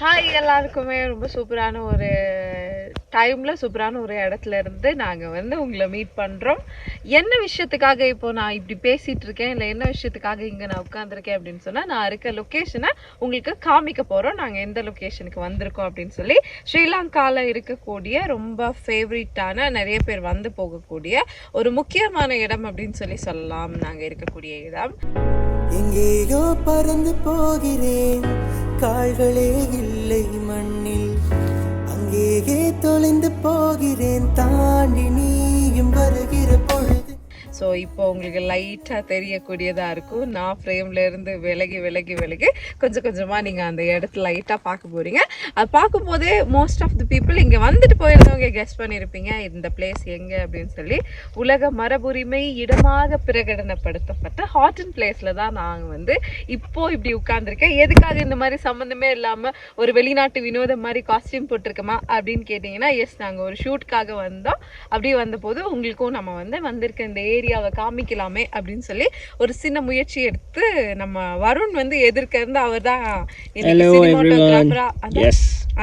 Hi எல்லாருக்குமே ரொம்ப சூப்பரான ஒரு டைமில் சூப்பரான ஒரு இடத்துல இருந்து நாங்கள் வந்து உங்களை மீட் பண்ணுறோம். என்ன விஷயத்துக்காக இப்போ நான் இப்படி பேசிகிட்டு இருக்கேன், இல்லை என்ன விஷயத்துக்காக இங்கே நான் உட்காந்துருக்கேன் அப்படின்னு சொன்னால், நான் இருக்க லொக்கேஷனை உங்களுக்கு காமிக்க போகிறோம். நாங்கள் எந்த லொக்கேஷனுக்கு வந்திருக்கோம் அப்படின்னு சொல்லி, ஸ்ரீலங்காவில் இருக்கக்கூடிய ரொம்ப ஃபேவரட்டான நிறைய பேர் வந்து போகக்கூடிய ஒரு முக்கியமான இடம் அப்படின்னு சொல்லலாம். நாங்கள் இருக்கக்கூடிய இடம் எங்கேயோ பறந்து போகிறேன், கால்களே இல்லை மண்ணில், அங்கேயே தொலைந்து போகிறேன், தாண்டி நீயும் வருகிற பொழுது. ஸோ இப்போ உங்களுக்கு லைட்டாக தெரியக்கூடியதாக இருக்கும். நான் ஃப்ரேமில் இருந்து விலகி விலகி விலகி கொஞ்சம் கொஞ்சமாக நீங்கள் அந்த இடத்துல லைட்டாக பார்க்க போகிறீங்க. அது பார்க்கும்போதே மோஸ்ட் ஆஃப் தி பீப்புள் இங்கே வந்துட்டு போயிருந்தவங்க கெஸ் பண்ணியிருப்பீங்க இந்த பிளேஸ் எங்கே அப்படின்னு சொல்லி. உலக மரபுரிமை இடமாக பிரகடனப்படுத்தப்பட்ட ஹாட்டன் பிளேஸில் தான் நாங்கள் வந்து இப்போது இப்படி உட்கார்ந்துருக்கேன். எதுக்காக இந்த மாதிரி சம்மந்தமே இல்லாமல் ஒரு வெளிநாட்டு வினோதம் மாதிரி காஸ்டியூம் போட்டிருக்கோமா அப்படின்னு கேட்டிங்கன்னா, எஸ், நாங்கள் ஒரு ஷூட்காக வந்தோம். அப்படி வந்தபோது உங்களுக்கும் நம்ம வந்து வந்திருக்க இந்த ஏரியாவை காமிக்கலாமே அப்படின்னு சொல்லி ஒரு சின்ன முயற்சி எடுத்து நம்ம வருண் வந்து எதிர்க்க இருந்து அவர் தான்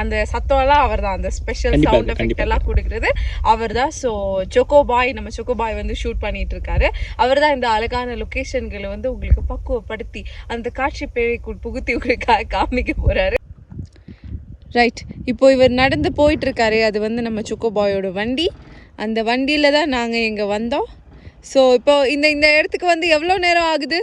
அந்த சத்தம் எல்லாம் அவர் தான், அந்த ஸ்பெஷல் சவுண்ட் எஃபெக்ட் எல்லாம் கொடுக்கறது அவர் தான். ஸோ சொக்கோபாய், நம்ம சொக்கோபாய் வந்து ஷூட் பண்ணிட்டு இருக்காரு. அவர் தான் இந்த அழகான லொக்கேஷன்களை வந்து உங்களுக்கு பக்குவப்படுத்தி அந்த காட்சி பேழைக்குள் புகுத்தி உங்களுக்காக காமிக்க போறாரு. ரைட், இப்போ இவர் நடந்து போயிட்டு இருக்காரு. அது வந்து நம்ம சொக்கோபாயோட வண்டி. அந்த வண்டியில தான் நாங்கள் இங்கே வந்தோம். ஸோ இப்போ இந்த இடத்துக்கு வந்து எவ்வளோ நேரம் ஆகுது?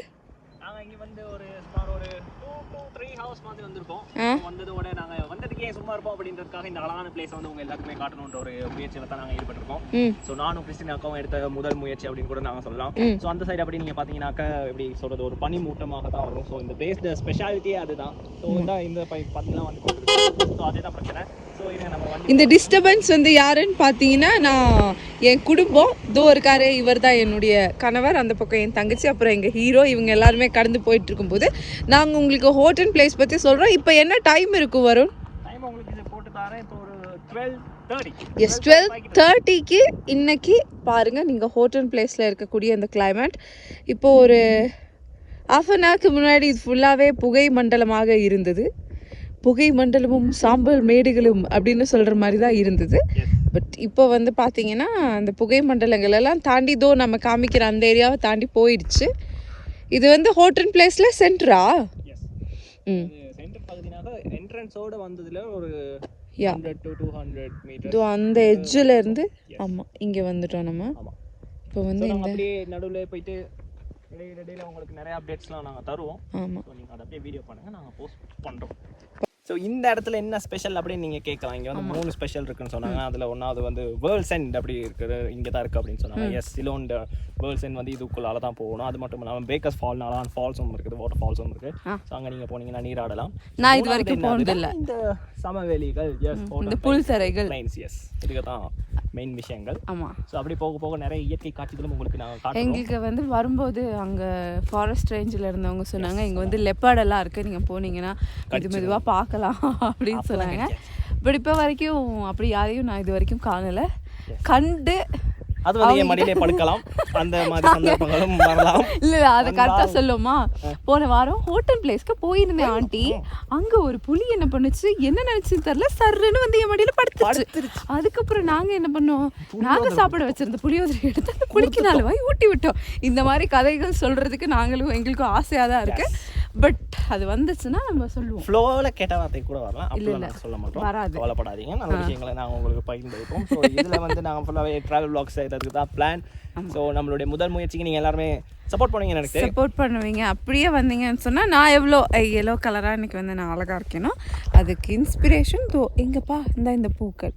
நாங்கள் இங்கே வந்து ஒரு 2-3 ஹவர்ஸ் மாதிரி வந்திருக்கோம். வந்ததோட நாங்கள் வந்ததுக்கே சும்மா இருப்போம் அப்படின்றதுக்காக இந்த அழகான பிளேஸ் வந்து உங்கள் எல்லாருக்குமே காட்டணுன்ற ஒரு முயற்சியில் தான் நாங்கள் ஈடுபட்டிருக்கோம். ஸோ நானும் கிறிஸ்டினாக்காவும் எடுத்த முதல் முயற்சி அப்படின்னு கூட நாங்கள் சொல்லலாம். ஸோ அந்த சைடு அப்படி நீங்கள் பார்த்தீங்கன்னாக்கா எப்படி சொல்கிறது, ஒரு பனி மூட்டமாக தான் வரும். ஸோ இந்த பிளேஸ் ஸ்பெஷாலிட்டியே அதுதான். ஸோ இந்த பார்த்தீங்கன்னா வந்து ஸோ அதே தான் பிரச்சனை. இந்த டிஸ்டர்பன்ஸ் வந்து யாருன்னு பார்த்தீங்கன்னா, நான் என் குடும்பம் தோ இருக்காரு, இவர் தான் என்னுடைய கணவர், அந்த பக்கம் என் தங்கச்சி, அப்புறம் எங்கள் ஹீரோ, இவங்க எல்லாருமே கடந்து போயிட்டு இருக்கும்போது நாங்கள் உங்களுக்கு ஹோட்டல் பிளேஸ் பற்றி சொல்கிறோம். இப்போ என்ன டைம் இருக்கும் வரும்? டைம் உங்களுக்கு போட்டு தரேன். இப்போ ஒரு 12:30. எஸ், 12:30க்கு இன்னைக்கு பாருங்கள் நீங்கள் ஹோட்டல் பிளேஸில் இருக்கக்கூடிய அந்த கிளைமேட். இப்போது ஒரு ஹாஃப் அன் ஹவருக்கு முன்னாடி இது ஃபுல்லாகவே புகை மண்டலமாக இருந்தது. புகை மண்டலமும் சாம்பல் மேடுகளும் அப்படின்னு சொல்கிற மாதிரி தான் இருந்தது. பட் இப்போ வந்து பார்த்தீங்கன்னா அந்த புகை மண்டலங்கள் எல்லாம் தாண்டி தோ நம்ம காமிக்கிற அந்த ஏரியாவை தாண்டி போயிடுச்சு. இது வந்து ஹோட்டல் பிளேஸில் சென்டரா? சென்டர் பகுதினால என்ட்ரன்ஸோட வந்ததுல ஒரு 100 to 200 மீட்டர் அந்த எட்ஜில் இருந்து. ஆமாம், இங்கே வந்துட்டோம் நம்ம. இப்போ வந்து இந்த அப்படியே நடுவில் போயிட்டு இடையில உங்களுக்கு நிறைய அப்டேட்ஸ்லாம் நாங்கள் தருவோம். ஆமாம், நீங்கள் அதை அப்படியே வீடியோ பண்ணுங்கள், நாங்கள் போஸ்ட் பண்ணுறோம். ஸோ இந்த இடத்துல என்ன ஸ்பெஷல் அப்படின்னு நீங்கள் கேட்கலாம். இங்கே வந்து 3 ஸ்பெஷல் இருக்குன்னு சொன்னாங்க. அதில் ஒன்றாவது வந்து வேர்ல்ட்ஸ் எண்ட் அப்படி இருக்குது, இங்கே தான் இருக்குது அப்படின்னு சொன்னாங்க. எஸ், சிலோன் வேர்ல்ட்ஸ் எண்ட் வந்து இதுக்குள்ளால தான் போகணும். அது மட்டும் இல்லாமல் பேக்கர்ஸ் ஃபால்னால ஃபால்ஸும் இருக்குது, வாட்டர் ஃபால்ஸும் இருக்குது. ஸோ அங்கே நீங்கள் போனீங்கன்னா நீராடலாம். நான் இது வரைக்கும் போனதில்லை. இந்த சமவெளிகள், இந்த புல்தரைகள், எஸ், இதுக்கு தான் மெயின் விஷயங்கள். ஆமாம். ஸோ அப்படி போக போக நிறைய இயற்கை காட்சிகளும் உங்களுக்கு நாங்கள் காட்டுறோம். எங்களுக்கு வந்து வரும்போது அங்கே ஃபாரஸ்ட் ரேஞ்சில் இருந்தவங்க சொன்னாங்க, இங்கே வந்து லெப்பர்டெல்லாம் இருக்குது, நீங்கள் போனீங்கன்னா இது மெதுவாக பார்க்கலாம் அப்படின்னு சொன்னாங்க. பட் இப்போ வரைக்கும் அப்படி யாரையும் நான் இது வரைக்கும் காணலை. கண்டு அது வந்து என் மடியிலே படுக்கலாம், அந்த மாதிரி சந்தர்ப்பங்களும் வரலாம். இல்லை, அதை கரெக்டாக சொல்லுமா. போன வாரம் ஹோட்டல் பிளேஸ்க்கு போயிருந்தேன் ஆண்டி. அங்கே ஒரு புலி என்ன பண்ணுச்சு, என்ன நினச்சின்னு தெரில, சர்ன்னு வந்து என் மடியில் படுத்துருச்சு. அதுக்கப்புறம் நாங்கள் என்ன பண்ணோம், நாங்கள் சாப்பிட வச்சிருந்த புளியோதரை எடுத்து அந்த புளிக்கு 4 வாய் ஊட்டி விட்டோம். இந்த மாதிரி கதைகள் சொல்கிறதுக்கு எங்களுக்கும் ஆசையாக தான் இருக்குது. பட் அது வந்துச்சுன்னா நம்ம சொல்லுவோம். ஃப்ளோவில் கேட்ட வார்த்தை கூட வரலாம், இல்லை சொல்ல மாட்டோம், வராது. கவலைப்படாதீங்க. நல்ல விஷயங்களை நாங்கள் உங்களுக்கு பகிர்ந்துருக்கோம். ஸோ இதில் வந்து நாங்கள் ஃபுல்லாகவே ட்ராவல் வ்ளாக்ஸ் செய்கிறதுக்கு தான் பிளான். ஸோ நம்மளுடைய முதல் முயற்சிக்கு நீங்கள் எல்லாருமே சப்போர்ட் பண்ணுவீங்க, எனக்கு சப்போர்ட் பண்ணுவீங்க. அப்படியே வந்தீங்கன்னு சொன்னால் நான் எவ்வளோ எல்லோ கலராக இன்றைக்கி வந்து நான் அழகாக இருக்கேனோ அதுக்கு இன்ஸ்பிரேஷன் தோ எங்கப்பா இந்த பூக்கள்.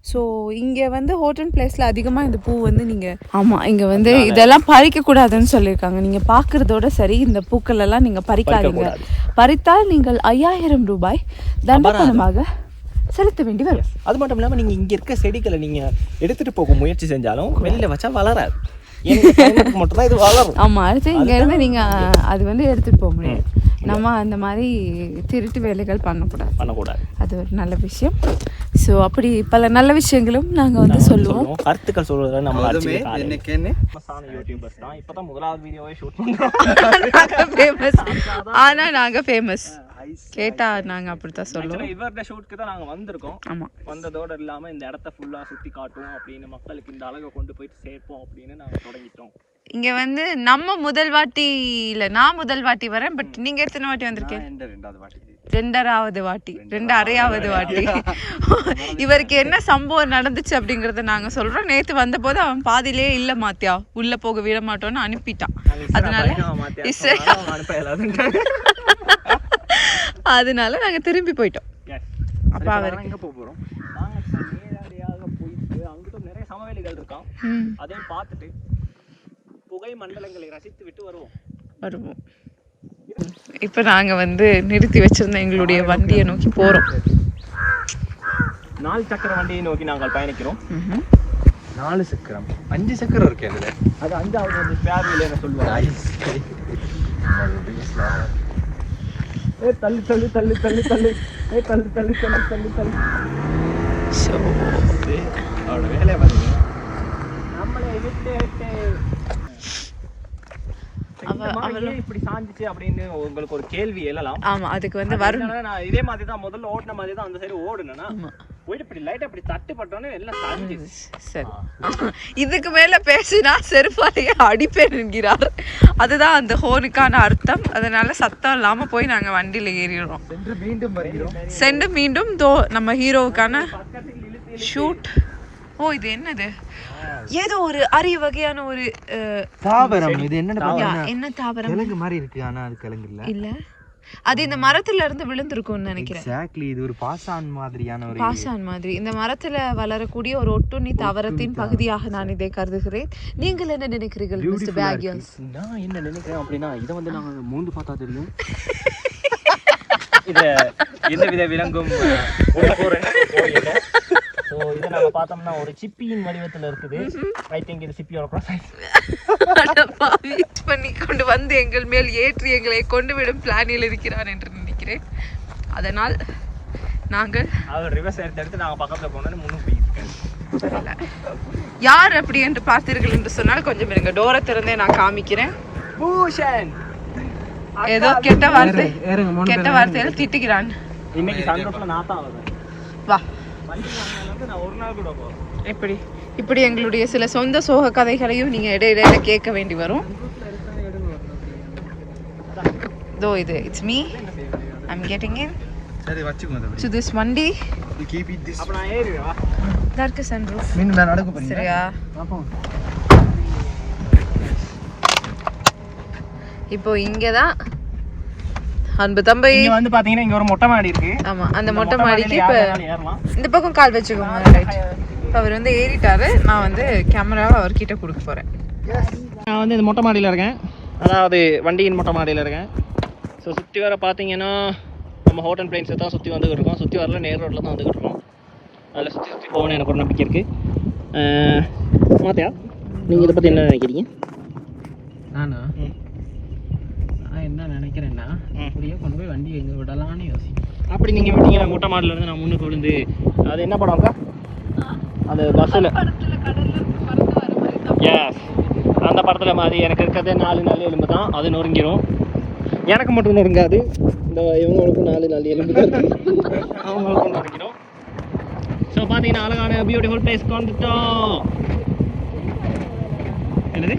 ஸோ இங்கே வந்து ஹோட்டல் பிளேஸில் அதிகமாக இந்த பூ வந்து நீங்கள் ஆமாம் இங்கே வந்து இதெல்லாம் பறிக்கக்கூடாதுன்னு சொல்லியிருக்காங்க. நீங்கள் பார்க்குறதோட சரி, இந்த பூக்கள் எல்லாம் நீங்கள் பறிக்காதீங்க. பறித்தால் நீங்கள் 5000 ரூபாய் தண்டப்பணமாக செலுத்த வேண்டி வரும். அது மட்டும் இல்லாமல் நீங்கள் இங்கே இருக்க செடிகளை நீங்கள் எடுத்துகிட்டு போக முயற்சி செஞ்சாலும் வெளியில் வச்சா வளராது. மட்டும் தான் இது வளரும். ஆமாம், அடுத்து இங்கேருந்து நீங்கள் அது வந்து எடுத்துகிட்டு போக முடியாது. நம்ம அந்த மாதிரி திருட்டு வேலைகள் பண்ணக்கூடாது. அது ஒரு நல்ல விஷயம். ஸோ அப்படி பல நல்ல விஷயங்களும் நாங்கள் வந்து சொல்லுவோம், கருத்துக்கள் சொல்வதில் நம்ம யூடியூபர்ஸ் தான். இப்போ தான் முதலாவது வீடியோவே ஷூட் பண்ணுறோம். ஃபேமஸ். ஆனால் நாங்கள் ஃபேமஸ். கேட்டா நாங்க அப்படித்தான் சொல்லுவோம். இவரோட ஷூட்க்கு தான் நாங்க வந்திருக்கோம். ஆமா, வந்ததோட இல்லாம இந்த இடத்த ஃபுல்லா சுத்தி காட்டுவோம் அப்படின்னு, மக்களுக்கு இந்த அழகை கொண்டு போயிட்டு சேர்ப்போம் அப்படின்னு நாங்க தொடங்கிட்டோம். இங்க வந்து நம்ம முதல் வாட்டி இல்ல, நான் முதல் வாட்டி வரேன். பட் நீங்க எத்தனை வாட்டி வந்திருக்கீங்க? ரெண்டராவது வாட்டி, 2.5வது வாட்டி. இவருக்கு என்ன சம்பவம் நடந்துச்சு அப்படிங்கறத நாங்க சொல்றோம். நேத்து வந்த போது அவன் பாதியிலே இல்ல மாத்தியா, உள்ள போக விட மாட்டோம்னு அனுப்பிட்டான். அதனால நாங்க திரும்பி போயிட்டோம். அப்ப அவருக்கு எங்க போறோம், நாங்க நேரடியாக போயிட்டு அங்கிட்ட நிறைய சமவெளிகள் இருக்கான், அதையும் பார்த்துட்டு புகை மண்டலங்களை ரசித்து விட்டு வருவோம். இப்ப நாங்க வந்து நிறுத்தி வச்சிருந்த எங்களுடைய வண்டியை நோக்கி போறோம். 4 சக்கர வண்டியை நோக்கி நாங்கள் பயணிக்கிறோம். 4 சக்கரம் 5 சக்கரம் இருக்கு அதுல. அது 5வது வந்து ஸ்பேர் வீல் என்ன சொல்லுவாங்க. தள்ளு தள்ளு தள்ளு தள்ளு தள்ளு தள்ளு தள்ளு தள்ளு தள்ளு தள்ளு. சோ அவரோட வேலையை பாருங்க. நம்மளை விட்டு விட்டு இப்படி சாஞ்சிச்சு அப்படின்னு உங்களுக்கு ஒரு கேள்வி எழலாம். ஆமா, அதுக்கு வந்து வரும். நான் இதே மாதிரி தான் முதல்ல ஓடின மாதிரி தான் அந்த சைடு ஓடுனேன்னா போயிட்டு இப்படி லைட்டா இப்படி தட்டு பட்டோன்னே எல்லாம் சாஞ்சிச்சு. சரி, இதுக்கு மேல பேசினா செருப்பாலேயே அடிப்பேன் என்கிறார். அதுதான் அந்த ஹோனுக்கான அர்த்தம். அதனால சத்தம் இல்லாம போய் நாங்க வண்டியில ஏறிடுறோம். சென்று மீண்டும் தோ நம்ம ஹீரோவுக்கான ஷூட். ஓ, இது என்னது? ஏதோ ஒரு அரிய வகையான ஒரு தாவரம். இது என்ன தாவரம்? கிழங்கு மாதிரி இருக்கு, ஆனா அது கிழங்கு இல்ல. அது இந்த மரத்துல இருந்து விழுந்திருக்கும்னு நினைக்கிறேன். எக்ஸாக்ட்லி, இது ஒரு பாசான் மாதிரியான ஒரு பாசான் மாதிரி இந்த மரத்துல வளரக்கூடிய ஒரு ஒட்டுண்ணி தாவரத்தின் பகுதியாக நான் இதை கருதுகிறேன். நீங்கள் என்ன நினைக்கிறீர்கள் மிஸ்டர் பேக்யர்ஸ்? நான் என்ன நினைக்கிறேன் அப்படின்னா, இதை வந்து நாங்க மூந்து பார்த்தா தெரியும். இத எந்த வித விலங்கும் இதை நாங்க பார்த்தோம்னா ஒரு சிப்பியின் வடிவத்துல இருக்குது. ஐ திங்க் இது சிப்பியோட ப்ராசஸ் பண்ணி கொண்டு வந்து எங்கள் மேல் ஏற்றி எங்களை கொண்டு விடும் பிளானில் இருக்கிறார் என்று நினைக்கிறேன். அதனால் நாங்கள் அவர் ரிவர்ஸ் எடுத்து நாங்கள் பக்கத்தில் போனோன்னு முன்னுக்கு யார் அப்படி என்று பார்த்தீர்கள் என்று சொன்னால் கொஞ்சம் இருங்க, டோரை திறந்தே நான் காமிக்கிறேன். பூஷன் ஏதோ கெட்ட வார்த்தையில திட்டுகிறான். இன்னைக்கு சந்தோஷம் நான் தான் வருவேன். வா, நான் ஒரு நாள் கூட இப்படி இப்படி எங்களுடைய சில சொந்த சோக கதைகளையும் நீங்க இடையிடையில கேட்க வேண்டி வரும். தோ இது it's me, I'm getting in சரி வச்சுக்கோங்க டு திஸ் வண்டி. Keep it this. அப்ப நான் ஏறிடுவா. தர்க்க சன்ரூஃப் மீன் மேல நடக்க போறீங்க. சரியா? இப்போ இங்கதான் அன்பு தம்பி இங்க வந்து பாத்தீங்கன்னா இங்க ஒரு மொட்டை மாடி இருக்கு. ஆமா, அந்த மொட்டை மாடிக்கு இப்ப ஏறலாம். இந்த பக்கம் கால் வச்சுக்கோங்க. ரைட், இப்போ அவர் வந்து ஏறிட்டாரு. நான் வந்து கேமராவை அவர்கிட்ட கொடுக்க போறேன். நான் வந்து இந்த மொட்டை மாடியில் இருக்கேன், அதாவது வண்டியின் மொட்டை மாடியில் இருக்கேன். ஸோ சுற்றி வர பார்த்தீங்கன்னா நம்ம ஹோட்டல் பிளைன்ஸை தான் சுற்றி வந்துக்கிட்டு இருக்கோம். சுற்றி வரல, நேர் ரோட்டில் தான் வந்துக்கிட்டு இருக்கோம். அதில் சுற்றி சுற்றி போகணும்னு எனக்கு ஒரு நம்பிக்கை இருக்குது. மாத்தியா, நீங்கள் இதை பற்றி என்ன நினைக்கிறீங்க? நானா நான் என்ன நினைக்கிறேன்னா, அப்படியே கொண்டு போய் வண்டி எங்கே விடலான்னு யோசிக்கிறேன். அப்படி நீங்கள் விட்டீங்கன்னா மொட்டை மாடிலேருந்து நான் முன்னுக்கு விழுந்து, அது என்ன படம்க்கா? அது பஸ்ஸில் எஸ், அந்த படத்தில் மாதிரி எனக்கு இருக்கிறதே 4 நல்ல எலும்பு தான், அது நொறுங்கிடும். எனக்கு மட்டும் நொறுங்காது, இந்த இவங்களுக்கும் 4 நல்ல எலும்பு தான் அவங்களுக்கும் நொறுங்கிடும். ஸோ பார்த்தீங்கன்னா அழகான பியூட்டிஃபுல் பிளேஸ் வந்துட்டோம். என்னது